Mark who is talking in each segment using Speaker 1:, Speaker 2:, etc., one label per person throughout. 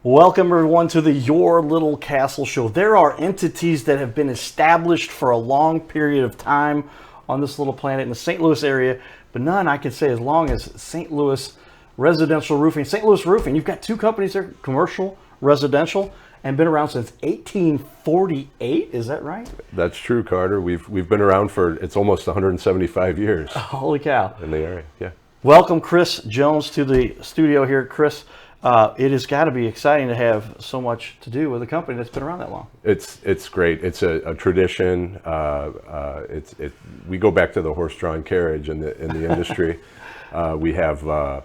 Speaker 1: Welcome everyone to the Your Little Castle Show. There are entities that have been established for a long period of time on this little planet in the St. Louis area, but none I could say as long as St. Louis Residential Roofing. St. Louis Roofing, you've got two companies there, commercial, residential, and been around since 1848. Is that right?
Speaker 2: That's true, Carter. We've been around for it's almost 175 years
Speaker 1: Holy cow.
Speaker 2: in the area. Yeah.
Speaker 1: Welcome Chris Jones to the studio here. Chris, it has got to be exciting to have so much to do with a company that's been around that long.
Speaker 2: It's great. It's a tradition. We go back to the horse-drawn carriage in the industry. We have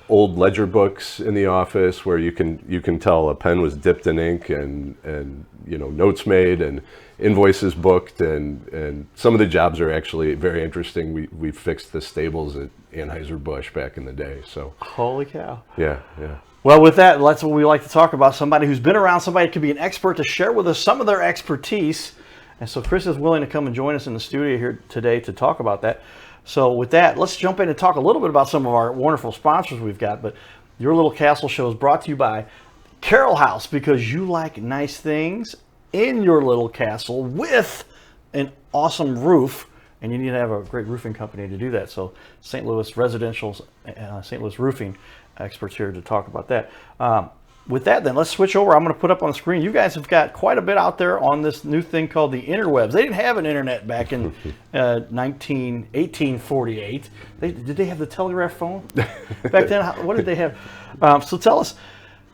Speaker 2: old ledger books in the office where you can tell a pen was dipped in ink and notes made and invoices booked and some of the jobs are actually very interesting. We fixed the stables at Anheuser-Busch back in the day. So
Speaker 1: Holy cow.
Speaker 2: yeah.
Speaker 1: Well, with that, that's what we like to talk about. Somebody who's been around, somebody who could be an expert to share with us some of their expertise. And so Chris is willing to come and join us in the studio here today to talk about that. So with that, let's jump in and talk a little bit about some of our wonderful sponsors we've got. But Your Little Castle Show is brought to you by Carroll House, because you like nice things in your little castle with an awesome roof. And you need to have a great roofing company to do that. So St. Louis Residential, St. Louis Roofing experts here to talk about that. With that, then, let's switch over. I'm going to put up on the screen. You guys have got quite a bit out there on this new thing called the interwebs. They didn't have an internet back in 1848. Did they have the telegraph phone back then? What did they have? So tell us,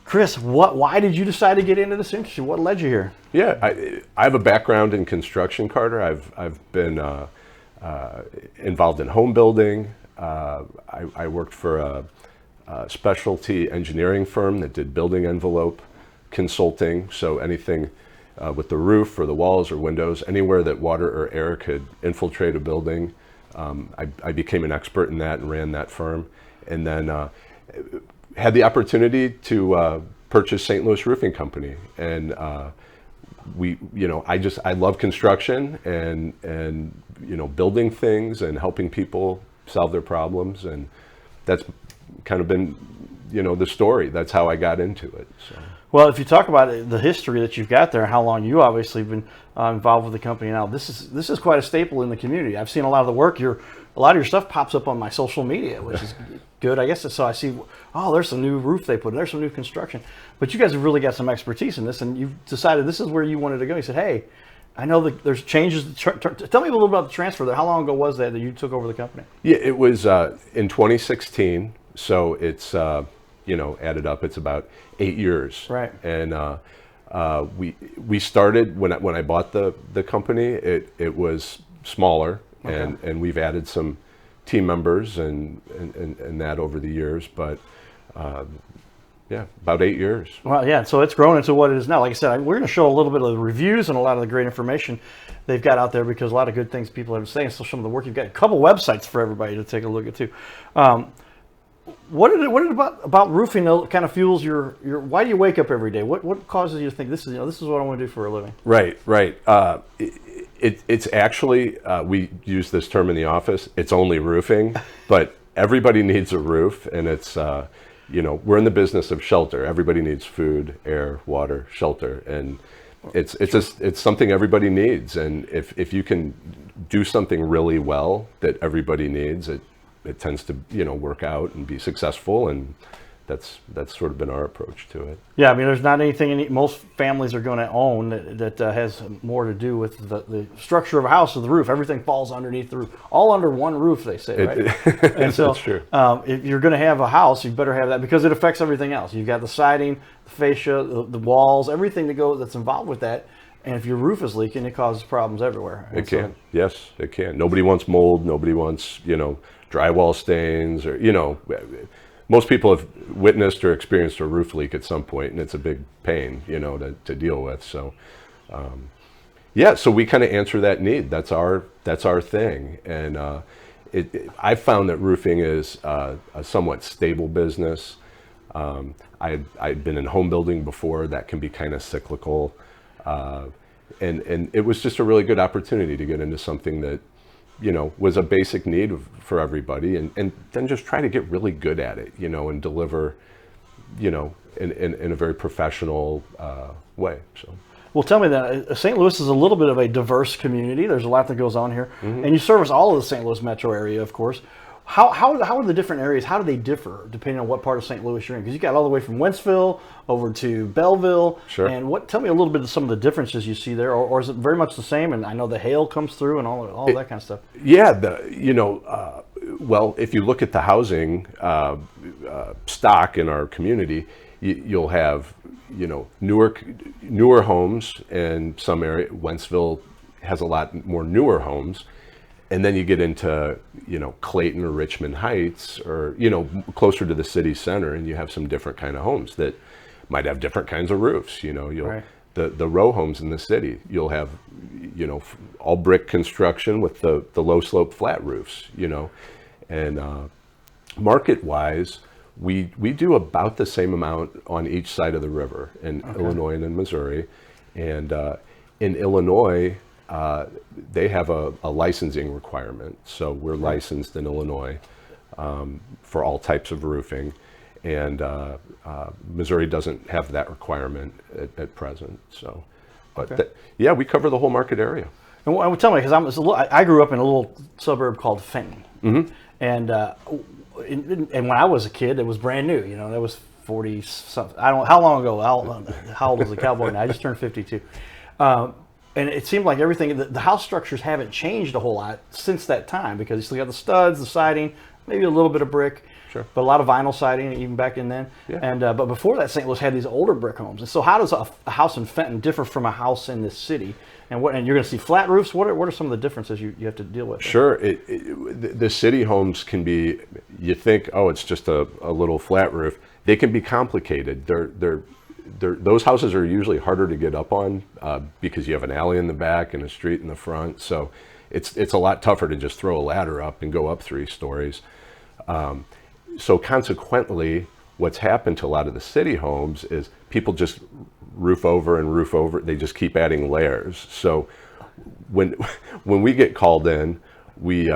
Speaker 1: Chris, why did you decide to get into this industry? What led you here?
Speaker 2: Yeah, I have a background in construction, Carter. I've been involved in home building. I worked for a specialty engineering firm that did building envelope consulting. So anything with the roof or the walls or windows, anywhere that water or air could infiltrate a building, I became an expert in that and ran that firm. And then had the opportunity to purchase St. Louis Roofing Company. And I love construction and building things and helping people solve their problems. And that's kind of been, the story. That's how I got into it. So.
Speaker 1: Well, if you talk about the history that you've got there, how long you obviously have been involved with the company now, this is quite a staple in the community. I've seen a lot of the work. A lot of your stuff pops up on my social media, which is good. I guess so. I see, there's some new roof they put in. There's some new construction. But you guys have really got some expertise in this, and you've decided this is where you wanted to go. You said, hey, I know that there's changes. Tell me a little about the transfer there. How long ago was that you took over the company?
Speaker 2: Yeah, it was in 2016. So it's, added up, it's about 8 years.
Speaker 1: Right.
Speaker 2: And we started, when I bought the company, it was smaller. Okay. And we've added some team members and that over the years. But about 8 years.
Speaker 1: Well, yeah, so it's grown into what it is now. Like I said, we're going to show a little bit of the reviews and a lot of the great information they've got out there, because a lot of good things people have been saying. So some of the work you've got, a couple websites for everybody to take a look at too. What about roofing kind of fuels your why do you wake up every day? What causes you to think this is what I want to do for a living?
Speaker 2: Right. It's actually, we use this term in the office, it's only roofing, but everybody needs a roof, and it's we're in the business of shelter. Everybody needs food, air, water, shelter, and it's something everybody needs. And if you can do something really well that everybody needs, it tends to work out and be successful, and that's sort of been our approach to it.
Speaker 1: Yeah, I mean, there's not anything most families are going to own that has more to do with the structure of a house or the roof. Everything falls underneath the roof, all under one roof, they say, right? And so,
Speaker 2: that's true.
Speaker 1: If you're going to have a house, you better have that, because it affects everything else. You've got the siding, the fascia, the walls, everything that's involved with that. And if your roof is leaking, it causes problems everywhere.
Speaker 2: It can. Yes, it can. Nobody wants mold. Nobody wants, drywall stains, or, most people have witnessed or experienced a roof leak at some point, and it's a big pain, to deal with. So, so we kind of answer that need. That's our thing. And I've found that roofing is a somewhat stable business. I'd been in home building before. That can be kind of cyclical. And it was just a really good opportunity to get into something that, was a basic need for everybody, and then just try to get really good at it, and deliver you know, in a very professional way. So.
Speaker 1: Well, tell me that St. Louis is a little bit of a diverse community. There's a lot that goes on here, and you service all of the St. Louis metro area, of course. How are the different areas? How do they differ depending on what part of St. Louis you're in? Because you got all the way from Wentzville over to Belleville.
Speaker 2: Sure.
Speaker 1: And tell me a little bit of some of the differences you see there, or is it very much the same? And I know the hail comes through and all that kind of stuff.
Speaker 2: Yeah, well, if you look at the housing stock in our community, you'll have, you know, newer homes in some area. Wentzville has a lot more newer homes. And then you get into, you know, Clayton or Richmond Heights, or, you know, closer to the city center, and you have some different kind of homes that might have different kinds of roofs. You know,
Speaker 1: Right.
Speaker 2: the row homes in the city, you'll have, you know, all brick construction with the low slope flat roofs. You know, and market wise, we do about the same amount on each side of the river in Illinois and in Missouri, and in Illinois. They have a licensing requirement, so we're licensed in Illinois for all types of roofing, and Missouri doesn't have that requirement at present. So, but yeah, we cover the whole market area.
Speaker 1: And tell me, because I grew up in a little suburb called Fenton, and when I was a kid, it was brand new. You know, that was 40 something. I don't how long ago. How old was the cowboy now? I just turned 52. And it seemed like everything, the house structures haven't changed a whole lot since that time, because you still got the studs, the siding, maybe a little bit of brick,
Speaker 2: Sure.
Speaker 1: but a lot of vinyl siding even back in then.
Speaker 2: Yeah.
Speaker 1: And but before that, St. Louis had these older brick homes. And so how does a house in Fenton differ from a house in this city? And you're going to see flat roofs. What are some of the differences you have to deal with?
Speaker 2: Sure, the city homes can be. You think, oh, it's just a little flat roof. They can be complicated. Those houses are usually harder to get up on because you have an alley in the back and a street in the front. So it's a lot tougher to just throw a ladder up and go up 3 stories. So consequently, what's happened to a lot of the city homes is people just roof over and roof over. They just keep adding layers. So when we get called in, we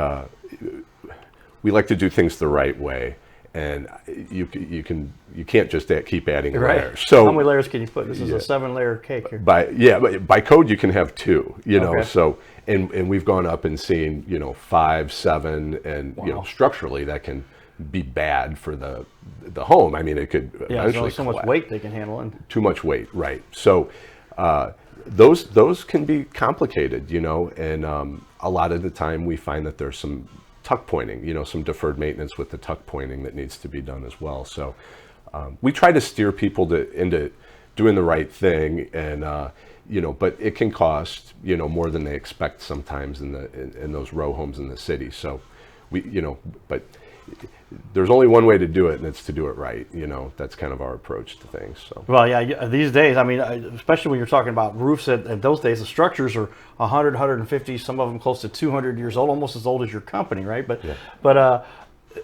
Speaker 2: like to do things the right way. And you can't just keep adding layers. So
Speaker 1: how many layers can you put? This is a 7-layer cake here.
Speaker 2: By code you can have 2. You know,
Speaker 1: Okay.
Speaker 2: so and we've gone up and seen, you know, 5, 7, and you know, structurally that can be bad for the home. I mean, it could
Speaker 1: There's
Speaker 2: eventually
Speaker 1: only so much
Speaker 2: collapse.
Speaker 1: weight they can handle. And
Speaker 2: Too much weight, right? So those can be complicated, you know, and a lot of the time we find that there's some tuck pointing, you know, some deferred maintenance with the tuck pointing that needs to be done as well. So we try to steer people into doing the right thing, and you know, but it can cost, you know, more than they expect sometimes in those row homes in the city. So we, you know, but there's only one way to do it, and it's to do it right. You know, that's kind of our approach to things. So.
Speaker 1: well, yeah, these days, I mean, especially when you're talking about roofs, at those days, the structures are 100, 150, some of them close to 200 years old, almost as old as your company, right? But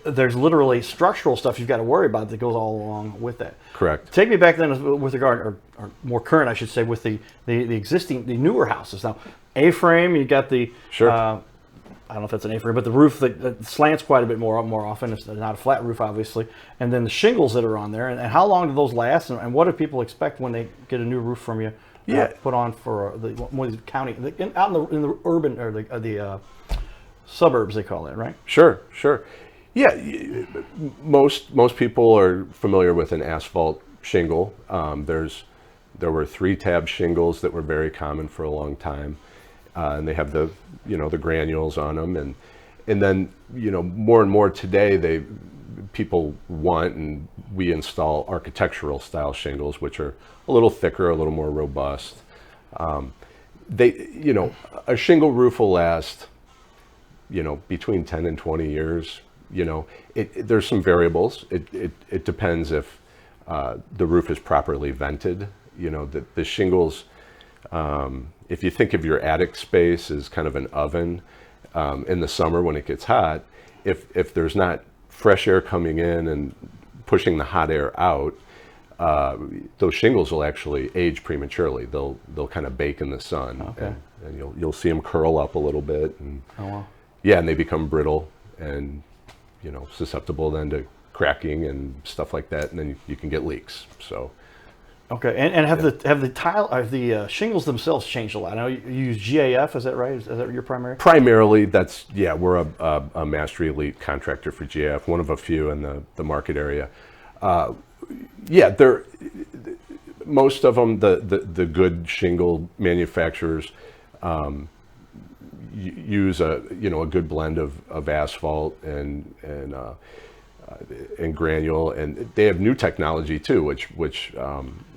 Speaker 1: there's literally structural stuff you've got to worry about that goes all along with that.
Speaker 2: Correct.
Speaker 1: Take me back then with regard, or more current, I should say, with the existing, the newer houses. Now, A-frame, you got the
Speaker 2: Sure.
Speaker 1: I don't know if that's an A-frame, but the roof that slants quite a bit more often. It's not a flat roof, obviously. And then the shingles that are on there. And how long do those last? And what do people expect when they get a new roof from you? Put on for one of the county, out in the urban, or the suburbs, they call it, right?
Speaker 2: Sure. Yeah, most people are familiar with an asphalt shingle. There were 3-tab shingles that were very common for a long time. And they have the granules on them, and then, you know, more and more today people want, and we install architectural style shingles, which are a little thicker, a little more robust. You know, a shingle roof will last, you know, between 10 and 20 years. You know, there's some variables. It depends if the roof is properly vented. You know, the shingles. If you think of your attic space as kind of an oven, in the summer when it gets hot, if there's not fresh air coming in and pushing the hot air out, those shingles will actually age prematurely. They'll kind of bake in the sun,
Speaker 1: Okay.
Speaker 2: and you'll see them curl up a little bit, and
Speaker 1: Oh, wow.
Speaker 2: yeah, and they become brittle and, you know, susceptible then to cracking and stuff like that, and then you can get leaks. So.
Speaker 1: Okay, and have the shingles themselves changed a lot? I know you use GAF, is that right? Is that your primary?
Speaker 2: Primarily, we're a Mastery Elite contractor for GAF, one of a few in the market area. They're most of them, the good shingle manufacturers use a good blend of asphalt and granule, and they have new technology too, which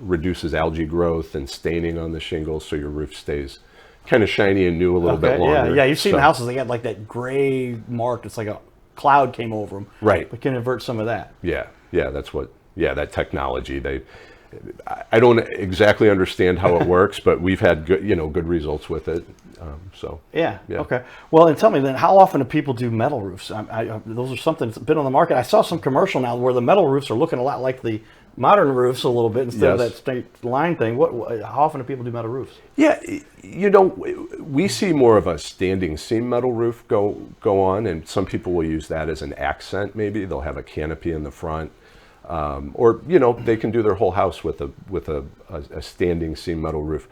Speaker 2: reduces algae growth and staining on the shingles, so your roof stays kind of shiny and new a little bit longer.
Speaker 1: Yeah. You've seen the houses; they got like that gray mark. It's like a cloud came over them.
Speaker 2: Right.
Speaker 1: We can invert some of that.
Speaker 2: Yeah. That technology. I don't exactly understand how it works, but we've had good results with it.
Speaker 1: Yeah. Okay. Well, and tell me then, how often do people do metal roofs? Those are something that's been on the market. I saw some commercial now where the metal roofs are looking a lot like the modern roofs a little bit instead of that straight line thing. How often do people do metal roofs?
Speaker 2: Yeah, we see more of a standing seam metal roof go on, and some people will use that as an accent. Maybe they'll have a canopy in the front. Or they can do their whole house with a standing seam metal roof.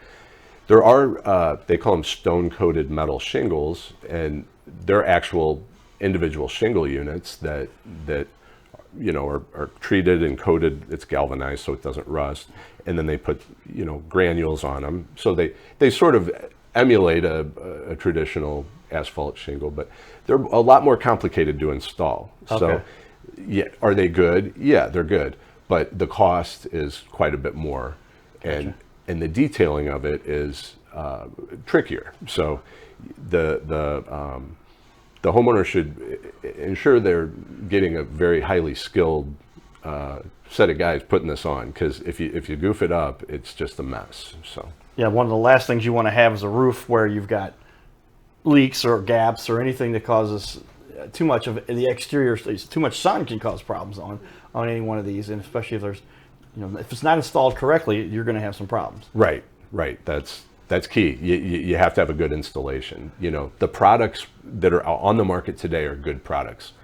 Speaker 2: There are they call them stone-coated metal shingles, and they're actual individual shingle units that are treated and coated. It's galvanized so it doesn't rust, and then they put granules on them. So they sort of emulate a traditional asphalt shingle, but they're a lot more complicated to install.
Speaker 1: Okay.
Speaker 2: So. Yeah, are they good? Yeah, they're good, but the cost is quite a bit more, and the detailing of it is trickier. So the homeowner should ensure they're getting a very highly skilled set of guys putting this on, because if you goof it up, it's just a mess. So
Speaker 1: yeah, one of the last things you want to have is a roof where you've got leaks or gaps or anything that causes too much of the exterior. Too much sun can cause problems on any one of these, and especially if there's if it's not installed correctly, you're going to have some problems.
Speaker 2: Right. That's key. You have to have a good installation. The products that are on the market today are good products,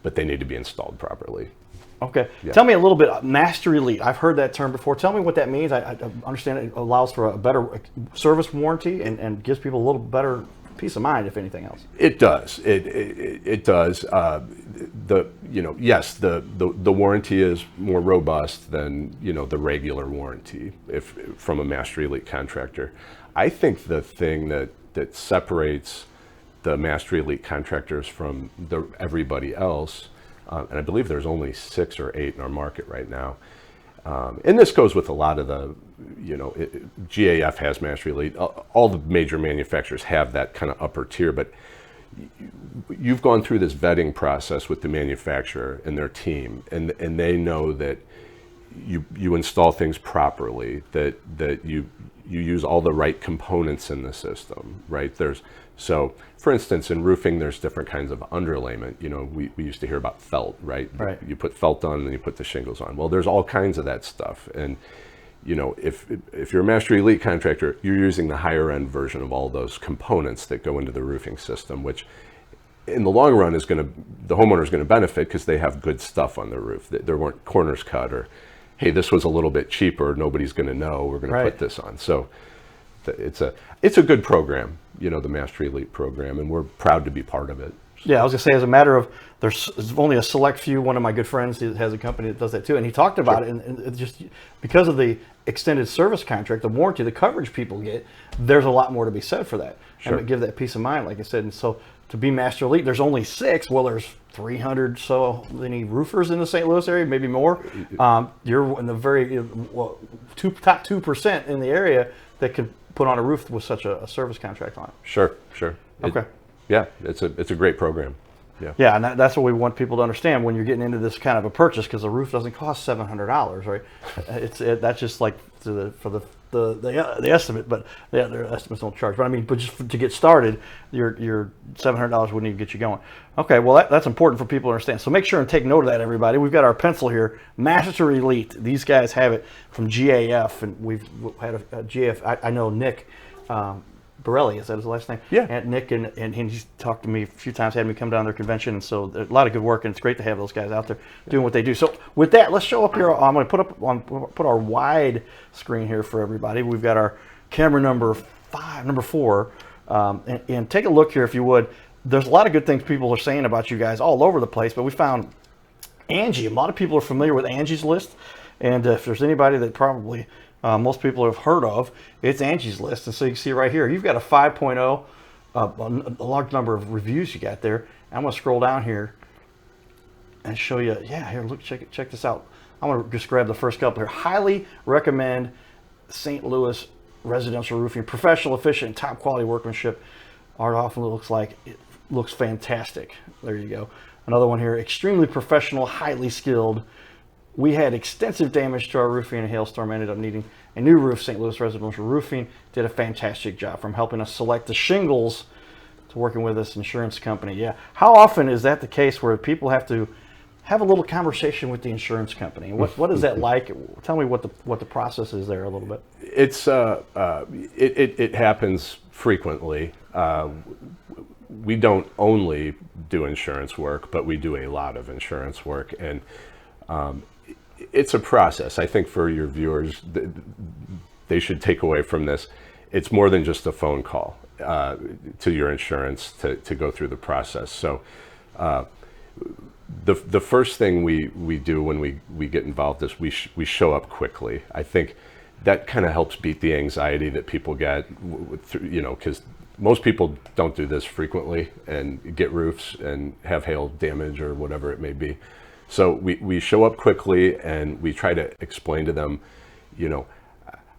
Speaker 2: but they need to be installed properly.
Speaker 1: Okay. Yeah. Tell me a little bit, Mastery Elite. I've heard that term before. Tell me what that means. I understand it allows for a better service warranty and gives people a little better peace of mind, if anything else.
Speaker 2: It does. It does. Yes, the warranty is more robust than the regular warranty from a Mastery Elite contractor. I think the thing that separates the Mastery Elite contractors from everybody else, and I believe there's only 6 or 8 in our market right now. And this goes with a lot of the, GAF has Mastery Elite. All the major manufacturers have that kind of upper tier, but you've gone through this vetting process with the manufacturer and their team, and they know that you install things properly, that you use all the right components in the system, right? So, for instance, in roofing, there's different kinds of underlayment. We used to hear about felt, right?
Speaker 1: Right.
Speaker 2: You put felt on and then you put the shingles on. Well, there's all kinds of that stuff. And, if you're a Mastery Elite contractor, you're using the higher end version of all those components that go into the roofing system, which in the long run the homeowner is going to benefit because they have good stuff on their roof. There weren't corners cut, or, hey, this was a little bit cheaper, nobody's going to know, we're going to put this on. So it's a good program, the Mastery Elite program, and we're proud to be part of it.
Speaker 1: Yeah, I was going to say, as a matter of, there's only a select few. One of my good friends has a company that does that too, and he talked about it, and it just because of the extended service contract, the warranty, the coverage people get, there's a lot more to be said for that.
Speaker 2: Sure.
Speaker 1: And give that peace of mind, like I said. And so to be Master Elite, there's only 6. Well, there's 300 so many roofers in the St. Louis area, maybe more. You're in the very top 2% in the area that can put on a roof with such a service contract on it.
Speaker 2: Sure.
Speaker 1: Okay.
Speaker 2: It's a great program.
Speaker 1: Yeah, and that's what we want people to understand when you're getting into this kind of a purchase, because the roof doesn't cost $700, right? That's just like for the estimate, but their estimates don't charge. But just to get started, your $700 wouldn't even get you going. Okay, well that's important for people to understand. So make sure and take note of that, everybody. We've got our pencil here, Master Elite. These guys have it from GAF, and we've had a GAF. I know Nick Borelli, is that his last name?
Speaker 2: Yeah.
Speaker 1: And Nick, and he's talked to me a few times, had me come down to their convention, and so a lot of good work, and it's great to have those guys out there doing what they do. So with that, let's show up here. I'm going to put our wide screen here for everybody. We've got our camera number 4, and take a look here if you would. There's a lot of good things people are saying about you guys all over the place, but we found Angie. A lot of people are familiar with Angie's List, and if there's anybody that probably most people have heard of, it's Angie's List. And so you can see right here, you've got a 5.0, a large number of reviews you got there. I'm going to scroll down here and show you. Yeah, here, look, check this out. I'm going to just grab the first couple here. Highly recommend St. Louis residential roofing. Professional, efficient, top quality workmanship. Art often it looks fantastic. There you go. Another one here. Extremely professional, highly skilled. We had extensive damage to our roofing in a hailstorm, ended up needing a new roof. St. Louis Residential Roofing did a fantastic job, from helping us select the shingles to working with this insurance company. Yeah. How often is that the case where people have to have a little conversation with the insurance company? What is that like? Tell me what the process is there a little bit.
Speaker 2: It's it happens frequently. We don't only do insurance work, but we do a lot of insurance work, and it's a process. I think for your viewers, they should take away from this, it's more than just a phone call to your insurance to go through the process. So the first thing we do when we get involved is we show up quickly. I think that kind of helps beat the anxiety that people get, because most people don't do this frequently and get roofs and have hail damage or whatever it may be. So we show up quickly and we try to explain to them,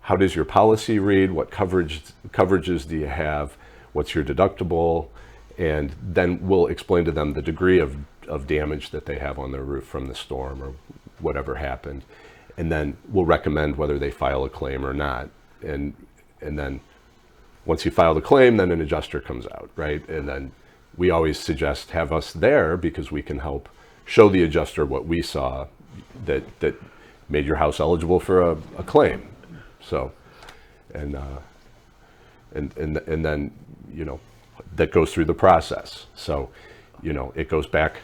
Speaker 2: how does your policy read? What coverages do you have? What's your deductible? And then we'll explain to them the degree of damage that they have on their roof from the storm or whatever happened. And then we'll recommend whether they file a claim or not. And then once you file the claim, then an adjuster comes out, right? And then we always suggest have us there because we can help show the adjuster what we saw that made your house eligible for a claim. So, and then, that goes through the process. So, it goes back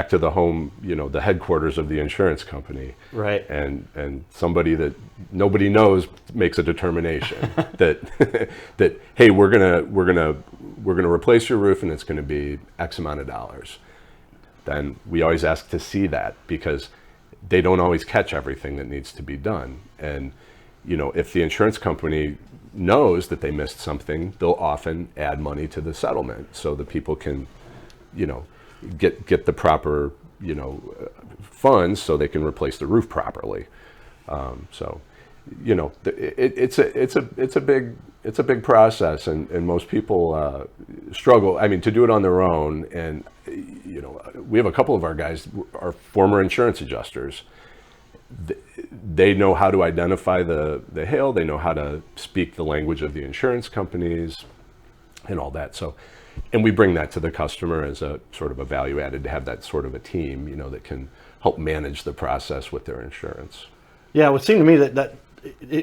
Speaker 2: to the home, the headquarters of the insurance company.
Speaker 1: Right.
Speaker 2: And somebody that nobody knows makes a determination that hey, we're gonna replace your roof and it's gonna be X amount of dollars. Then we always ask to see that because they don't always catch everything that needs to be done. And if the insurance company knows that they missed something, they'll often add money to the settlement so the people can, get the proper, funds so they can replace the roof properly. It's a big process, and most people struggle. I mean, to do it on their own. And we have a couple of our guys are former insurance adjusters. They know how to identify the hail. They know how to speak the language of the insurance companies, and all that. So, and we bring that to the customer as a sort of a value added to have that sort of a team, that can help manage the process with their insurance.
Speaker 1: Yeah, it would seem to me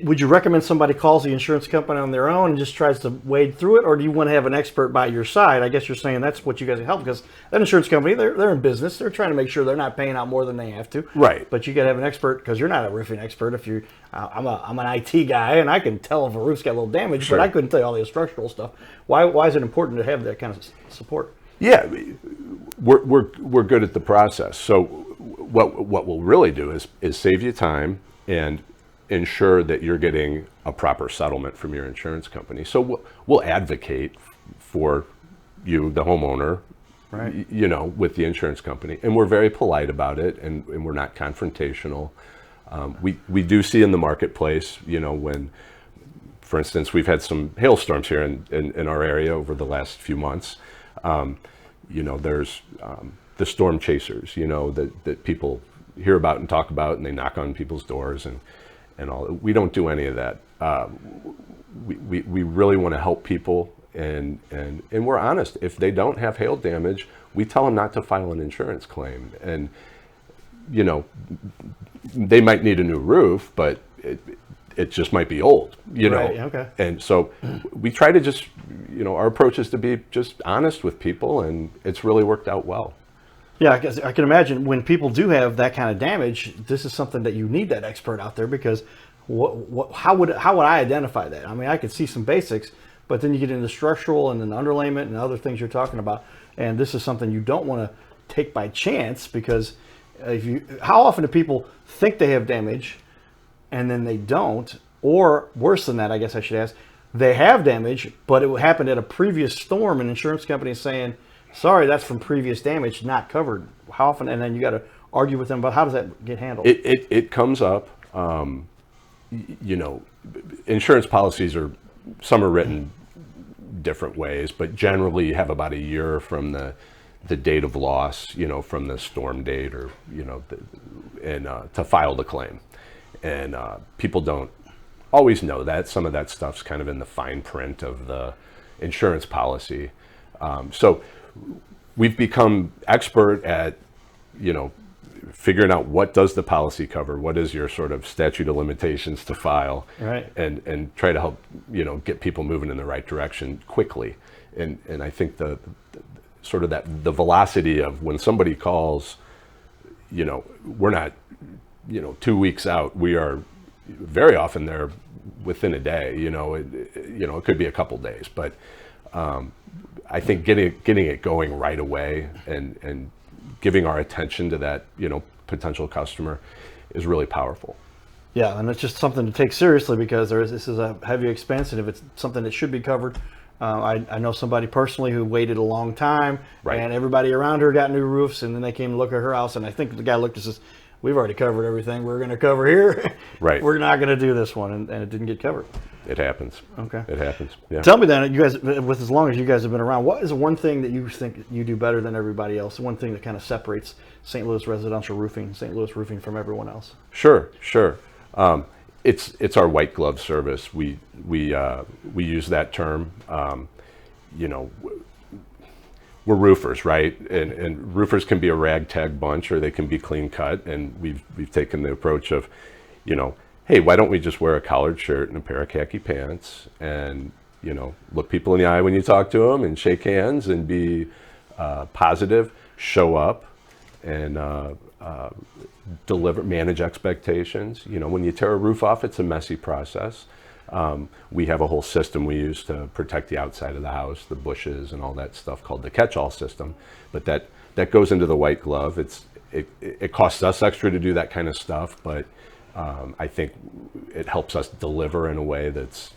Speaker 1: would you recommend somebody calls the insurance company on their own and just tries to wade through it, or do you want to have an expert by your side? I guess you're saying that's what you guys help, because that insurance company, they're in business. They're trying to make sure they're not paying out more than they have to.
Speaker 2: Right.
Speaker 1: But you got to have an expert, because you're not a roofing expert. If I'm an IT guy and I can tell if a roof's got a little damage,
Speaker 2: Sure.
Speaker 1: but I couldn't tell you all the structural stuff. Why is it important to have that kind of support?
Speaker 2: Yeah, we're good at the process. So what we'll really do is save you time and ensure that you're getting a proper settlement from your insurance company. So we'll advocate for you, the homeowner,
Speaker 1: right,
Speaker 2: with the insurance company, and we're very polite about it, and we're not confrontational. We do see in the marketplace, when, for instance, we've had some hailstorms here in our area over the last few months. There's the storm chasers, that people hear about and talk about, and they knock on people's doors and all. We don't do any of that. We really want to help people, and we're honest. If they don't have hail damage, we tell them not to file an insurance claim. And they might need a new roof, but it just might be old, you know.
Speaker 1: Right, okay.
Speaker 2: And so we try to just, our approach is to be just honest with people, and it's really worked out well.
Speaker 1: Yeah, I guess I can imagine when people do have that kind of damage, this is something that you need that expert out there, because how would I identify that? I mean, I could see some basics, but then you get into structural and then underlayment and other things you're talking about, and this is something you don't want to take by chance, because how often do people think they have damage and then they don't, or worse than that, I guess I should ask, they have damage, but it happened at a previous storm, and insurance company is saying, sorry, that's from previous damage, not covered. How often? And then you got to argue with them about how does that get handled?
Speaker 2: It comes up. Insurance policies some are written different ways, but generally you have about a year from the date of loss, from the storm date, or to file the claim. And people don't always know that. Some of that stuff's kind of in the fine print of the insurance policy. So we've become expert at, figuring out what does the policy cover, what is your sort of statute of limitations to file,
Speaker 1: right,
Speaker 2: and try to help, get people moving in the right direction quickly. And I think the sort of the velocity of when somebody calls, we're not, 2 weeks out, we are very often there within a day, it could be a couple days, but I think getting it going right away and giving our attention to that, potential customer is really powerful.
Speaker 1: Yeah, and it's just something to take seriously, because this is a heavy expense, and if it's something that should be covered, I know somebody personally who waited a long time,
Speaker 2: right,
Speaker 1: and everybody around her got new roofs, and then they came to look at her house, and I think the guy looked and says, we've already covered everything we're going to cover here.
Speaker 2: Right.
Speaker 1: We're not going to do this one, and it didn't get covered.
Speaker 2: It happens.
Speaker 1: Okay.
Speaker 2: It happens. Yeah.
Speaker 1: Tell me then, you guys, with as long as you guys have been around, what is the one thing that you think you do better than everybody else? The one thing that kind of separates St. Louis residential roofing, St. Louis roofing, from everyone else?
Speaker 2: Sure. It's our white glove service. We use that term. We're roofers, right? And roofers can be a ragtag bunch, or they can be clean cut. And we've taken the approach of, hey, why don't we just wear a collared shirt and a pair of khaki pants, and look people in the eye when you talk to them, and shake hands, and be positive, show up, and deliver, manage expectations. When you tear a roof off, it's a messy process. We have a whole system we use to protect the outside of the house, the bushes and all that stuff, called the catch-all system. But that goes into the white glove. It costs us extra to do that kind of stuff, but I think it helps us deliver in a way that's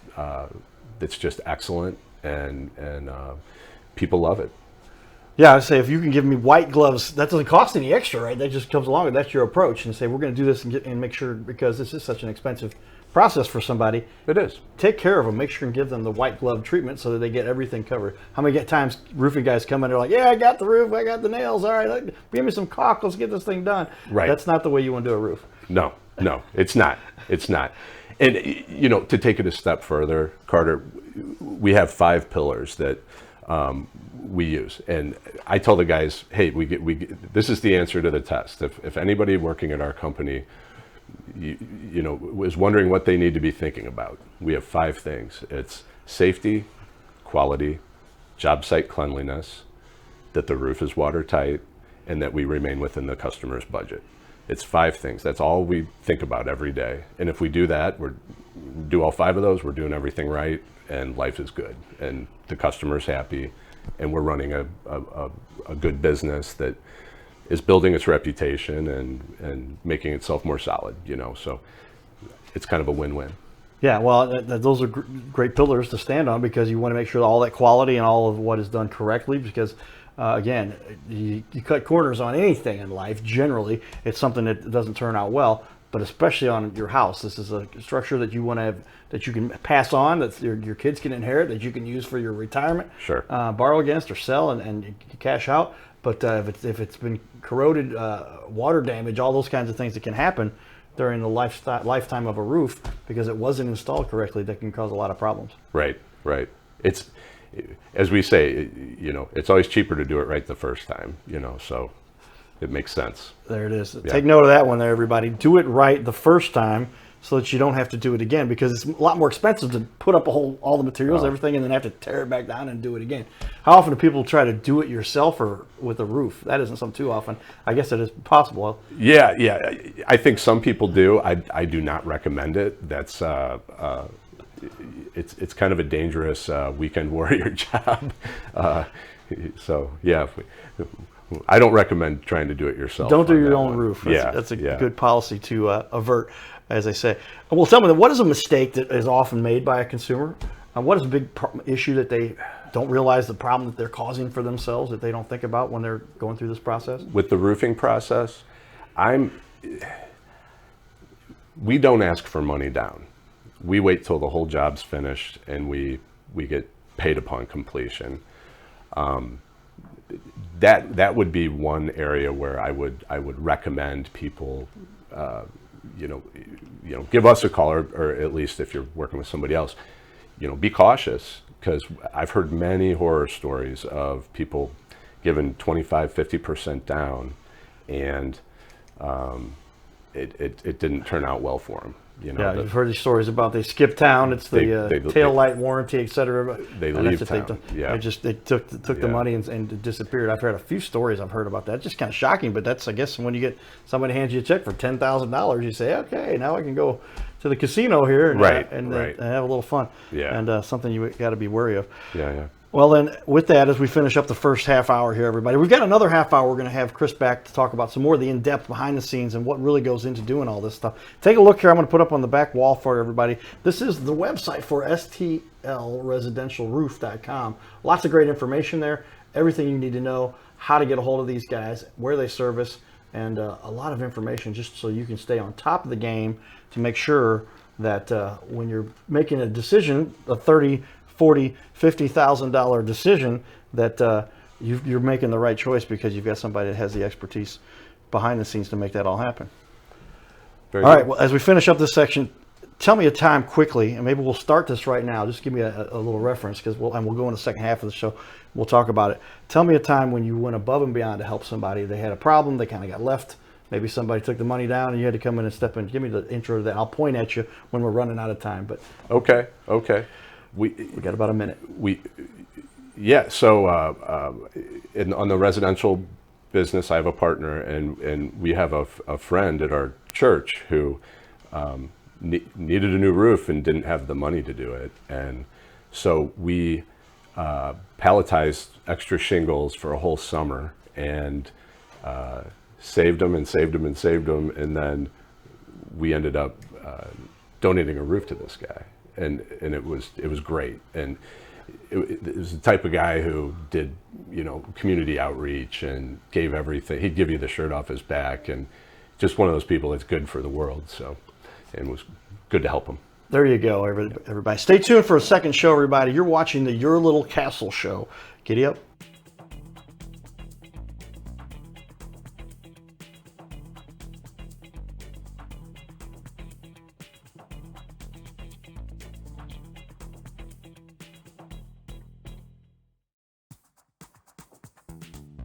Speaker 2: just excellent, and people love it.
Speaker 1: Yeah, I say if you can give me white gloves, that doesn't cost any extra, right? That just comes along, and that's your approach. And say we're going to do this and make sure, because this is such an expensive process for somebody.
Speaker 2: It is.
Speaker 1: Take care of them. Make sure and give them the white glove treatment so that they get everything covered. How many times roofing guys come in, they're like, "Yeah, I got the roof, I got the nails. All right, give me some caulk. Let's get this thing done."
Speaker 2: Right.
Speaker 1: That's not the way you want to do a roof.
Speaker 2: No, it's not. It's not. And to take it a step further, Carter, we have 5 pillars that we use, and I tell the guys, hey, this is the answer to the test. If anybody working at our company, was wondering what they need to be thinking about, we have 5 things. It's safety, quality, job site cleanliness, that the roof is watertight, and that we remain within the customer's budget. It's 5 things. That's all we think about every day. And if we do that, do all 5 of those, we're doing everything right, and life is good, and the customer's happy, and we're running a good business that is building its reputation and making itself more solid. So it's kind of a win-win.
Speaker 1: Yeah, well, those are great pillars to stand on, because you want to make sure that all that quality and all of what is done correctly, because again, you cut corners on anything in life. Generally, it's something that doesn't turn out well, but especially on your house. This is a structure that you want to have, that you can pass on, that your kids can inherit, that you can use for your retirement,
Speaker 2: Sure.
Speaker 1: Borrow against or sell and cash out. But if it's been corroded, water damage, all those kinds of things that can happen during the lifetime of a roof because it wasn't installed correctly, that can cause a lot of problems.
Speaker 2: Right. It's, as we say, it's always cheaper to do it right the first time, so it makes sense.
Speaker 1: There it is.
Speaker 2: Yeah.
Speaker 1: Take note of that one there, everybody. Do it right the first time, so that you don't have to do it again, because it's a lot more expensive to put up all the materials, everything, and then have to tear it back down and do it again. How often do people try to do it yourself or with a roof? That isn't something too often. I guess it is possible.
Speaker 2: Yeah, I think some people do. I do not recommend it. That's it's kind of a dangerous weekend warrior job. So yeah, I don't recommend trying to do it yourself.
Speaker 1: Don't do your own roof. That's a good policy to avert, as I say. Well, tell me, what is a mistake that is often made by a consumer? What is a big issue that they don't realize the problem that they're causing for themselves, that they don't think about when they're going through this process?
Speaker 2: With the roofing process, we don't ask for money down. We wait till the whole job's finished and we get paid upon completion. That would be one area where I would recommend people, give us a call, or at least if you're working with somebody else, be cautious, because I've heard many horror stories of people giving 25-50% down, and it didn't turn out well for them.
Speaker 1: You've heard these stories about they skip town. It's the tail light warranty, et cetera.
Speaker 2: They leave town.
Speaker 1: They took the money and disappeared. I've heard a few stories. I've heard about that. It's just kind of shocking, but that's, I guess, when you get somebody hands you a check for $10,000, you say, okay, now I can go to the casino here and have a little fun.
Speaker 2: Yeah.
Speaker 1: And something you got to be wary of.
Speaker 2: Yeah.
Speaker 1: Well, then, with that, as we finish up the first half hour here, everybody, we've got another half hour. We're going to have Chris back to talk about some more of the in-depth behind the scenes and what really goes into doing all this stuff. Take a look here. I'm going to put up on the back wall for everybody. This is the website for stlresidentialroof.com. Lots of great information there. Everything you need to know, how to get a hold of these guys, where they service, and a lot of information just so you can stay on top of the game to make sure that when you're making a decision, a $30,000, $40,000, $50,000 decision, that you're making the right choice, because you've got somebody that has the expertise behind the scenes to make that all happen. All right. Well, as we finish up this section, tell me a time quickly, and maybe we'll start this right now. Just give me a little reference, because we'll go in the second half of the show. We'll talk about it. Tell me a time when you went above and beyond to help somebody. They had a problem. They kind of got left. Maybe somebody took the money down and you had to come in and step in. Give me the intro to that. I'll point at you when we're running out of time. But
Speaker 2: okay. We
Speaker 1: got about a minute.
Speaker 2: So on the residential business, I have a partner, and we have a friend at our church who needed a new roof and didn't have the money to do it. And so we palletized extra shingles for a whole summer and saved them, and then we ended up donating a roof to this guy. And it was great, and it was the type of guy who did community outreach and gave everything. He'd give you the shirt off his back, and just one of those people that's good for the world. So, and it was good to help him.
Speaker 1: There you go, everybody. Stay tuned for a second show, everybody. You're watching the Your Little Castle show. Giddy up.